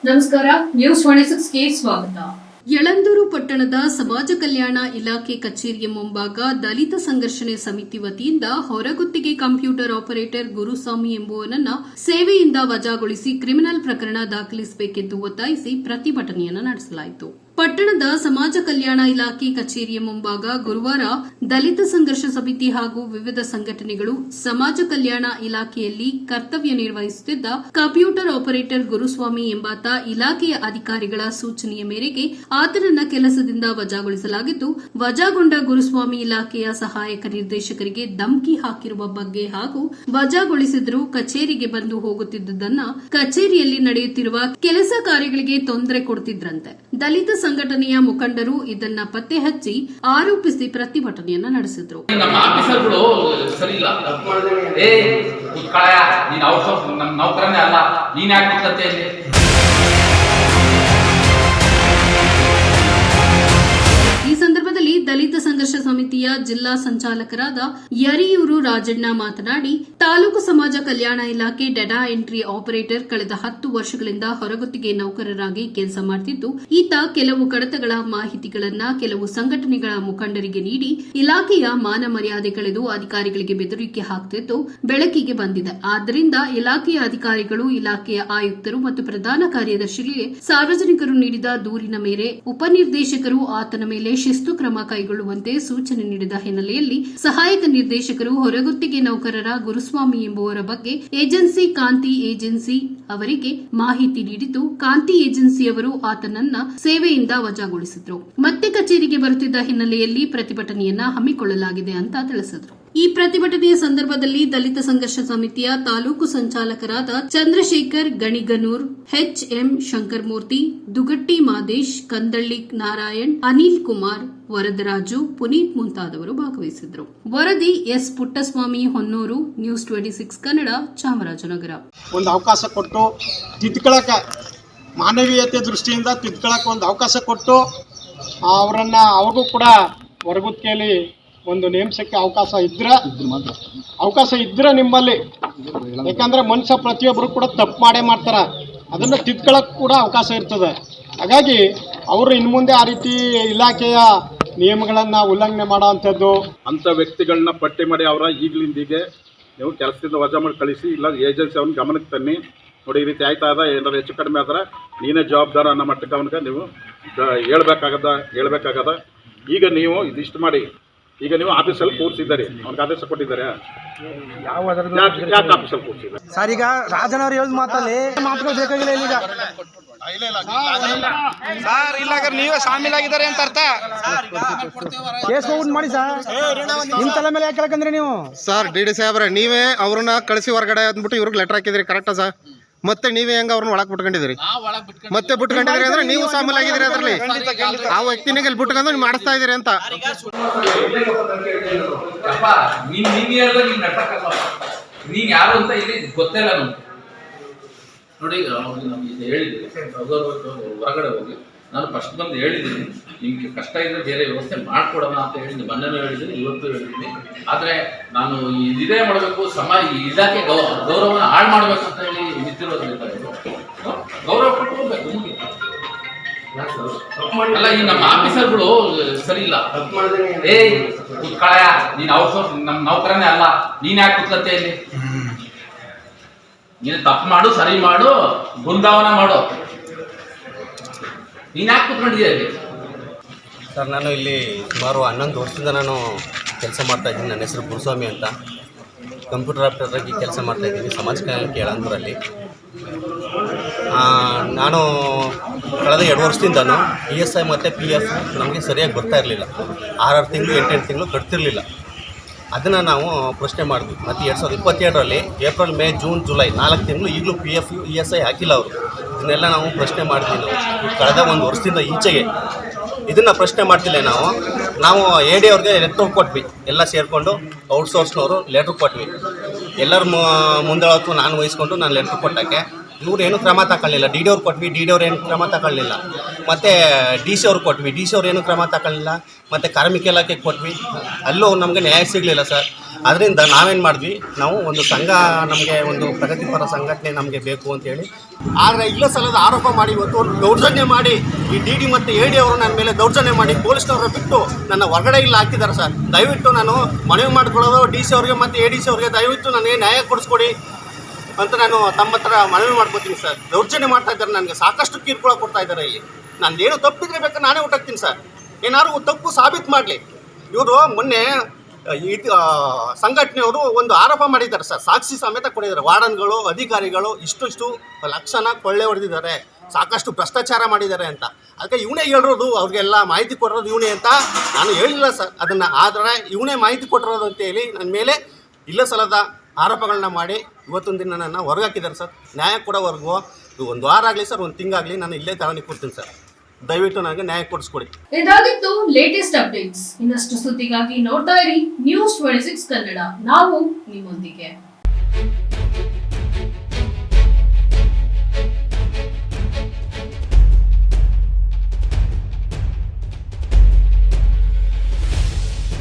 ನಮಸ್ಕಾರ, ನ್ಯೂಸ್ 26ಗೆ ಸ್ವಾಗತ. ಯಳಂದೂರು ಪಟ್ಟಣದ ಸಮಾಜ ಕಲ್ಯಾಣ ಇಲಾಖೆ ಕಚೇರಿಯ ಮುಂಭಾಗ ದಲಿತ ಸಂಘರ್ಷಣೆ ಸಮಿತಿ ವತಿಯಿಂದ ಹೊರಗುತ್ತಿಗೆ ಕಂಪ್ಯೂಟರ್ ಆಪರೇಟರ್ ಗುರುಸ್ವಾಮಿ ಎಂಬುವನನ್ನ ಸೇವೆಯಿಂದ ವಜಾಗೊಳಿಸಿ ಕ್ರಿಮಿನಲ್ ಪ್ರಕರಣ ದಾಖಲಿಸಬೇಕೆಂದು ಒತ್ತಾಯಿಸಿ ಪ್ರತಿಭಟನೆಯನ್ನು ನಡೆಸಲಾಯಿತು. ಪಟ್ಟಣದ ಸಮಾಜ ಕಲ್ಯಾಣ ಇಲಾಖೆ ಕಚೇರಿಯ ಮುಂಭಾಗ ಗುರುವಾರ ದಲಿತ ಸಂಘರ್ಷ ಸಮಿತಿ ಹಾಗೂ ವಿವಿಧ ಸಂಘಟನೆಗಳು ಸಮಾಜ ಕಲ್ಯಾಣ ಇಲಾಖೆಯಲ್ಲಿ ಕರ್ತವ್ಯ ನಿರ್ವಹಿಸುತ್ತಿದ್ದ ಕಂಪ್ಯೂಟರ್ ಆಪರೇಟರ್ ಗುರುಸ್ವಾಮಿ ಎಂಬಾತ ಇಲಾಖೆಯ ಅಧಿಕಾರಿಗಳ ಸೂಚನೆಯ ಮೇರೆಗೆ ಆತನನ್ನ ಕೆಲಸದಿಂದ ವಜಾಗೊಳಿಸಲಾಗಿದ್ದು, ವಜಾಗೊಂಡ ಗುರುಸ್ವಾಮಿ ಇಲಾಖೆಯ ಸಹಾಯಕ ನಿರ್ದೇಶಕರಿಗೆ ಧಮಕಿ ಹಾಕಿರುವ ಬಗ್ಗೆ ಹಾಗೂ ವಜಾಗೊಳಿಸಿದರೂ ಕಚೇರಿಗೆ ಬಂದು ಹೋಗುತ್ತಿದ್ದುದನ್ನ, ಕಚೇರಿಯಲ್ಲಿ ನಡೆಯುತ್ತಿರುವ ಕೆಲಸ ಕಾರ್ಯಗಳಿಗೆ ತೊಂದರೆ ಕೊಡುತ್ತಿದ್ರಂತೆ. ದಲಿತ ಸಂಘಟನೆಯ ಮುಖಂಡರು ಇದನ್ನ ಪತ್ತೆ ಹಚ್ಚಿ ಆರೋಪಿಸಿ ಪ್ರತಿಭಟನೆಯನ್ನ ನಡೆಸಿದ್ರು. ನಮ್ಮ ಆಫೀಸರ್ಗಳು ಸರಿ ಇಲ್ಲ. ನೌಕರನೇ ಅಲ್ಲ, ನೀನ್ ಯಾಕೆ ಈ ಸಂದರ್ಭದಲ್ಲಿ ದಲಿತ ಸಂಘರ್ಷ ಸಮಿತಿಯ ಜಿಲ್ಲಾ ಸಂಚಾಲಕರಾದ ಯರಿಯೂರು ರಾಜಣ್ಣ ಮಾತನಾಡಿ, ತಾಲೂಕು ಸಮಾಜ ಕಲ್ಯಾಣ ಇಲಾಖೆ ಡೇಟಾ ಎಂಟ್ರಿ ಆಪರೇಟರ್ ಕಳೆದ 10 ವರ್ಷಗಳಿಂದ ಹೊರಗುತ್ತಿಗೆ ನೌಕರರಾಗಿ ಕೆಲಸ ಮಾಡುತ್ತಿದ್ದು, ಈತ ಕೆಲವು ಕಡತಗಳ ಮಾಹಿತಿಗಳನ್ನ ಕೆಲವು ಸಂಘಟನೆಗಳ ಮುಖಂಡರಿಗೆ ನೀಡಿ ಇಲಾಖೆಯ ಮಾನ ಮರ್ಯಾದೆ ಕಳೆದು ಅಧಿಕಾರಿಗಳಿಗೆ ಬೆದರಿಕೆ ಹಾಕುತ್ತಿದ್ದು ಬೆಳಕಿಗೆ ಬಂದಿದೆ. ಆದ್ದರಿಂದ ಇಲಾಖೆಯ ಅಧಿಕಾರಿಗಳು, ಇಲಾಖೆಯ ಆಯುಕ್ತರು ಮತ್ತು ಪ್ರಧಾನ ಕಾರ್ಯದರ್ಶಿಗಳಿಗೆ ಸಾರ್ವಜನಿಕರು ನೀಡಿದ ದೂರಿನ ಮೇರೆ ಉಪನಿರ್ದೇಶಕರು ಆತನ ಮೇಲೆ ಶಿಸ್ತು ಕ್ರಮ ಕೈಗೊಳ್ಳುವಂತೆ ಸೂಚನೆ ನೀಡಿದ ಹಿನ್ನೆಲೆಯಲ್ಲಿ ಸಹಾಯಕ ನಿರ್ದೇಶಕರು ಹೊರಗುತ್ತಿಗೆ ನೌಕರರ ಗುರುಸ್ವಾಮಿ ಎಂಬುವರ ಬಗ್ಗೆ ಏಜೆನ್ಸಿ ಕಾಂತಿ ಏಜೆನ್ಸಿ ಅವರಿಗೆ ಮಾಹಿತಿ ನೀಡಿದ್ದು, ಕಾಂತಿ ಏಜೆನ್ಸಿಯವರು ಆತನನ್ನ ಸೇವೆಯಿಂದ ವಜಾಗೊಳಿಸಿದ್ರು. ಮತ್ತೆ ಕಚೇರಿಗೆ ಬರುತ್ತಿದ್ದ ಹಿನ್ನೆಲೆಯಲ್ಲಿ ಪ್ರತಿಭಟನೆಯನ್ನ ಹಮ್ಮಿಕೊಳ್ಳಲಾಗಿದೆ ಅಂತ ತಿಳಿಸಿದ್ರು. ಈ ಪ್ರತಿಭಟನೆಯ ಸಂದರ್ಭದಲ್ಲಿ ದಲಿತ ಸಂಘರ್ಷ ಸಮಿತಿಯ ತಾಲೂಕು ಸಂಚಾಲಕರಾದ ಚಂದ್ರಶೇಖರ್ ಗಣಿಗನೂರ್, ಎಚ್ಎಂ ಶಂಕರಮೂರ್ತಿ, ದುಗಟ್ಟಿ ಮಾದೇಶ್, ಕಂದಳ್ಳಿ ನಾರಾಯಣ್, ಅನಿಲ್ ಕುಮಾರ್, ವರದರಾಜು, ಪುನೀತ್ ಮುಂತಾದವರು ಭಾಗವಹಿಸಿದ್ರು. ವರದಿ ಎಸ್ ಪುಟ್ಟಸ್ವಾಮಿ, ಹೊನ್ನೂರು, ನ್ಯೂಸ್ 26 ಕನ್ನಡ, ಚಾಮರಾಜನಗರ. ಒಂದು ಅವಕಾಶ ಕೊಟ್ಟು ತಿದ್ಕೊಳ್ಳಕ, ಮಾನವೀಯತೆ ದೃಷ್ಟಿಯಿಂದ ತಿದ್ಕೊಳ್ಳಕ್ಕೆ ಒಂದು ಅವಕಾಶ ಕೊಟ್ಟು ಅವ್ರಿಗೂ ಕೂಡ ಹೊರಗುತ್ತಿಗೆಯಲ್ಲಿ ಒಂದು ನೇಮಸಕ್ಕೆ ಅವಕಾಶ ಇದ್ರೆ ನಿಮ್ಮಲ್ಲಿ, ಯಾಕಂದ್ರೆ ಮನುಷ್ಯ ಪ್ರತಿಯೊಬ್ಬರು ಕೂಡ ತಪ್ಪು ಮಾಡೇ ಮಾಡ್ತಾರೆ, ಅದನ್ನು ತಿದ್ಕೊಳ್ಳೋಕೆ ಕೂಡ ಅವಕಾಶ ಇರ್ತದೆ. ಹಾಗಾಗಿ ಅವರು ಇನ್ನು ಮುಂದೆ ಆ ರೀತಿ ಇಲಾಖೆಯ ನಿಯಮಗಳನ್ನು ಉಲ್ಲಂಘನೆ ಮಾಡೋ ಅಂಥದ್ದು ಅಂಥ ವ್ಯಕ್ತಿಗಳನ್ನ ಪಟ್ಟಿ ಮಾಡಿ ಅವರ ಈಗಲಿಂದಿಗೆ ನೀವು ಕೆಲಸದಿಂದ ವಜಾ ಮಾಡಿ ಕಳಿಸಿ, ಇಲ್ಲ ಏಜೆನ್ಸಿ ಅವ್ನ ಗಮನಕ್ಕೆ ತನ್ನಿ. ನೋಡಿ, ಈ ರೀತಿ ಆಯ್ತಾ ಅದ, ಏನಾದ್ರು ಹೆಚ್ಚು ಕಡಿಮೆ ಆದ್ರೆ ನೀನೇ ಜವಾಬ್ದಾರ ಅನ್ನೋ ಮಟ್ಟಕ್ಕೆ ಅವನಿಗೆ ನೀವು ಹೇಳ್ಬೇಕಾಗದ. ಈಗ ನೀವು ಇದಿಷ್ಟು ಮಾಡಿ, ಈಗ ನೀವು ಆಫೀಸಲ್ಲಿ ಕೂರಿಸಿದ್ದಾರೆ, ಅವ್ನಿಗೆ ಆದೇಶ ಕೊಟ್ಟಿದ್ದಾರೆ. ಯಾಕೆ ಆಫೀಸಲ್ಲಿ ಕೂರಿಸಿದ್ದಾರೆ ಸರ್? ಈಗ ರಾಜನವ್ರು ಹೇಳಿದ ಮಾತುಗಳು ಬೇಕಾಗಿಲ್ಲ. ಈಗ ಸರ್ ಇಲ್ಲ, ನೀವೇ ಶಾಮೀಲಾಗಿದ್ದಾರೆ ಅಂತ ಅರ್ಥ. ಕೇಸ್ ಹೋಗ್ಬಿಟ್ಟು ಮಾಡಿ ಸರ್, ನಿಮ್ಮ ತಲೆ ಮೇಲೆ ಯಾಕೆ ಕೇಳಕಂದ್ರಿ ನೀವು? ಸರ್ ಡಿ ಸಾಹೇಬ್ರೆ, ನೀವೇ ಅವ್ರನ್ನ ಕಳಿಸಿ ಹೊರಗಡೆ ಅಂದ್ಬಿಟ್ಟು ಇವ್ರಿಗೆ ಲೆಟರ್ ಹಾಕಿದ್ರಿ, ಕರೆಕ್ಟಾ ಸರ್? ಮತ್ತೆ ನೀವೇ ಹೆಂಗ ಅವ್ರನ್ನ ಒಳಗೆ ಬಿಟ್ಕೊಂಡಿದ್ರಿ? ಮತ್ತೆ ಬಿಟ್ಕೊಂಡಿದ್ರಿ ಅಂದ್ರೆ ನೀವು ಸಾಮೀಲಾಗಿದ್ರಿ ಅದರಲ್ಲಿ. ಆ ವ್ಯಕ್ತಿನಿಗೆ ಇಲ್ಲಿ ಬಿಟ್ಕೊಂಡು ಮಾಡಿಸ್ತಾ ಇದೀರಿ ಅಂತ. ನೀನ್ ಯಾರು ಅಂತ ಇಲ್ಲಿ ಗೊತ್ತಿಲ್ಲ ನಮ್ಗೆ. ನೋಡಿ, ಹೇಳಿದ್ದೀನಿ ಹೊರಗಡೆ ಹೋಗಿ ನಾನು ಫಸ್ಟ್ ಬಂದು ಹೇಳಿದ್ದೀನಿ, ನಿಮ್ಗೆ ಕಷ್ಟ ಇದ್ರೆ ಬೇರೆ ವ್ಯವಸ್ಥೆ ಮಾಡ್ಕೊಡೋಣ ಅಂತ ಹೇಳಿದ್ದೀನಿ. ಮೊನ್ನೆನೂ ಹೇಳಿದ್ದೀನಿ, ಇವತ್ತು ಹೇಳಿದ್ದೀನಿ. ಆದರೆ ನಾನು ಇದೇ ಮಾಡಬೇಕು, ಇಲಾಖೆ ಗೌರವನ ಹಾಳು ಮಾಡ್ಬೇಕಂತ ಹೇಳಿ ನಿಂತಿರೋದ್ರಿಂದ ಗೌರವ ಕೊಟ್ಟು ಹೋಗ್ಬೇಕು. ಅಲ್ಲ, ಈ ನಮ್ಮ ಆಫೀಸರ್ಗಳು ಸರಿ ಇಲ್ಲ. ನೀನ್ ನಮ್ಮ ನೌಕರನೇ ಅಲ್ಲ, ನೀನ್ ಯಾಕೆ ಕುತ್ಲತ್ತೆ ಇಲ್ಲಿ? ನೀನು ತಪ್ಪು ಮಾಡು, ಸರಿ ಮಾಡು, ಬೃಂದಾವನ ಮಾಡು, ನೀನ್ ಯಾಕೆ ಕುತ್ಕೊಂಡಿದ್ಯಾ ಇಲ್ಲಿ? ಸರ್, ನಾನು ಇಲ್ಲಿ ಸುಮಾರು 11 ವರ್ಷದಿಂದ ನಾನು ಕೆಲಸ ಮಾಡ್ತಾ ಇದ್ದೀನಿ. ನನ್ನ ಹೆಸರು ಗುರುಸ್ವಾಮಿ ಅಂತ. ಕಂಪ್ಯೂಟರ್ ಆಪರೇಟರಾಗಿ ಕೆಲಸ ಮಾಡ್ತಾ ಇದ್ದೀನಿ ಸಮಾಜ ಕಲ್ಯಾಣ ಯಳಂದೂರಲ್ಲಿ. ನಾನು ಕಳೆದ 2 ವರ್ಷದಿಂದನೂ ESI ಮತ್ತು PF ನಮಗೆ ಸರಿಯಾಗಿ ಬರ್ತಾ ಇರಲಿಲ್ಲ. 6 ತಿಂಗಳು 8 ತಿಂಗಳು ಕಟ್ತಿರಲಿಲ್ಲ. ಅದನ್ನು ನಾವು ಪ್ರಶ್ನೆ ಮಾಡಿದ್ವಿ. ಮತ್ತು 2022ರಲ್ಲಿ ಏಪ್ರಿಲ್, ಮೇ, ಜೂನ್, ಜುಲೈ 4 ತಿಂಗಳು ಈಗಲೂ PF ESI ಹಾಕಿಲ್ಲ ಅವರು. ಇದನ್ನೆಲ್ಲ ನಾವು ಪ್ರಶ್ನೆ ಮಾಡ್ತೀವಿ. ನಾವು ಕಳೆದ 1 ವರ್ಷದಿಂದ ಈಚೆಗೆ ಇದನ್ನು ಪ್ರಶ್ನೆ ಮಾಡ್ತಿಲ್ಲ. ನಾವು AD ಅವ್ರಿಗೆ ಲೆಟ್ರ್ ಕೊಟ್ವಿ, ಎಲ್ಲ ಸೇರಿಕೊಂಡು ಔಟ್ಸೋರ್ಸ್ನವರು ಲೆಟ್ರ್ ಕೊಟ್ವಿ. ಎಲ್ಲರ ಮುಂದೆ ನಾನು ವಹಿಸ್ಕೊಂಡು ನಾನು ಲೆಟ್ರ್ ಕೊಟ್ಟಕ್ಕೆ ಇವ್ರು ಏನು ಕ್ರಮ ತಗೊಳ್ಳಿಲ್ಲ. ಡಿ ಡಿ ಅವ್ರು ಕೊಟ್ವಿ, ಡಿ ಡಿ ಅವ್ರು ಏನು ಕ್ರಮ ತಗೊಳ್ಳಿಲ್ಲ. ಮತ್ತು ಡಿ ಸಿ ಅವ್ರು ಕೊಟ್ವಿ, ಡಿ ಸಿ ಅವ್ರು ಏನು ಕ್ರಮ ತಗೊಳ್ಳಿಲ್ಲ. ಮತ್ತು ಕಾರ್ಮಿಕ ಇಲಾಖೆಗೆ ಕೊಟ್ವಿ, ಅಲ್ಲೂ ನಮಗೆ ನ್ಯಾಯ ಸಿಗಲಿಲ್ಲ ಸರ್. ಅದರಿಂದ ನಾವೇನು ಮಾಡಿದ್ವಿ, ನಾವು ಒಂದು ಸಂಘ, ನಮಗೆ ಒಂದು ಪ್ರಗತಿಪರ ಸಂಘಟನೆ ನಮಗೆ ಬೇಕು ಅಂತೇಳಿ. ಆದರೆ ಇಲ್ಲ ಸಲ್ಲದ ಆರೋಪ ಮಾಡಿ ಇವತ್ತು ಒಂದು ದೌರ್ಜನ್ಯ ಮಾಡಿ ಈ ಡಿ ಡಿ ಮತ್ತು ಎ ಡಿ ಅವರು ನನ್ನ ಮೇಲೆ ದೌರ್ಜನ್ಯ ಮಾಡಿ ಪೊಲೀಸ್ನವರು ಬಿಟ್ಟು ನನ್ನ ಹೊರಗಡೆ ಇಲ್ಲ ಹಾಕಿದ್ದಾರೆ ಸರ್. ದಯವಿಟ್ಟು ನಾನು ಮನವಿ ಮಾಡ್ಕೊಳ್ಳೋದು ಡಿ ಸಿ ಅವ್ರಿಗೆ ಮತ್ತು ಎ ಡಿ ಸಿ ಅವ್ರಿಗೆ, ದಯವಿಟ್ಟು ನನಗೆ ನ್ಯಾಯ ಕೊಡಿಸ್ಕೊಡಿ ಅಂತ ನಾನು ತಮ್ಮ ಹತ್ರ ಮನವಿ ಮಾಡ್ಕೋತೀನಿ ಸರ್. ದೌರ್ಜನ್ಯ ಮಾಡ್ತಾ ಇದ್ದಾರೆ, ನನಗೆ ಸಾಕಷ್ಟು ಕಿರುಕುಳ ಕೊಡ್ತಾ ಇದ್ದಾರೆ. ಇಲ್ಲಿ ನಂದೇನು ತಪ್ಪಿದ್ರೆ ಬೇಕಾದ್ರೆ ನಾನೇ ಊಟಕ್ತೀನಿ ಸರ್. ಏನಾದ್ರು ತಪ್ಪು ಸಾಬೀತು ಮಾಡಲಿ. ಇವರು ಮೊನ್ನೆ ಸಂಘಟನೆಯವರು ಒಂದು ಆರೋಪ ಮಾಡಿದ್ದಾರೆ ಸರ್, ಸಾಕ್ಷಿ ಸಮೇತ ಕೊಟ್ಟಿದ್ದಾರೆ. ವಾರ್ಡನ್ಗಳು, ಅಧಿಕಾರಿಗಳು ಇಷ್ಟು ಲಕ್ಷನ ಕೊಳ್ಳೆ ಹೊಡೆದಿದ್ದಾರೆ, ಸಾಕಷ್ಟು ಭ್ರಷ್ಟಾಚಾರ ಮಾಡಿದ್ದಾರೆ ಅಂತ. ಅದಕ್ಕೆ ಇವನೇ ಹೇಳಿರೋದು, ಅವ್ರಿಗೆಲ್ಲ ಮಾಹಿತಿ ಕೊಟ್ಟಿರೋದು ಇವನೇ ಅಂತ ನಾನು ಹೇಳಿಲ್ಲ ಸರ್ ಅದನ್ನು. ಆದರೆ ಇವನೇ ಮಾಹಿತಿ ಕೊಟ್ಟಿರೋದು ಅಂತೇಳಿ ನನ್ನ ಮೇಲೆ ಇಲ್ಲ ಸಲ್ಲದ ಆರೋಪಗಳನ್ನ ಮಾಡಿ ಇವತ್ತೊಂದು ದಿನ ನನ್ನ ಹೊರಗಾಕಿದ್ದಾರೆ ಸರ್. ನ್ಯಾಯ ಕೂಡ ಹೊರಗು ಒಂದು ವಾರ ಆಗಲಿ ಸರ್, ಒಂದು ತಿಂಗಾಗಲಿ ನಾನು ಇಲ್ಲೇ ತಗೊಂಡು ಕೊಡ್ತೀನಿ ಸರ್. ದಯವಿಟ್ಟು ನನಗೆ ನ್ಯಾಯ ಕೊಡಿಸ್ಕೊಡಿ. ಇದಾಗಿತ್ತು ಲೇಟೆಸ್ಟ್ ಅಪ್ಡೇಟ್ಸ್. ಇನ್ನಷ್ಟು ಸುದ್ದಿಗಾಗಿ ನೋಡ್ತಾ ಇರಿ News 26 ಕನ್ನಡ. ನಾವು ನಿಮ್ಮೊಂದಿಗೆ.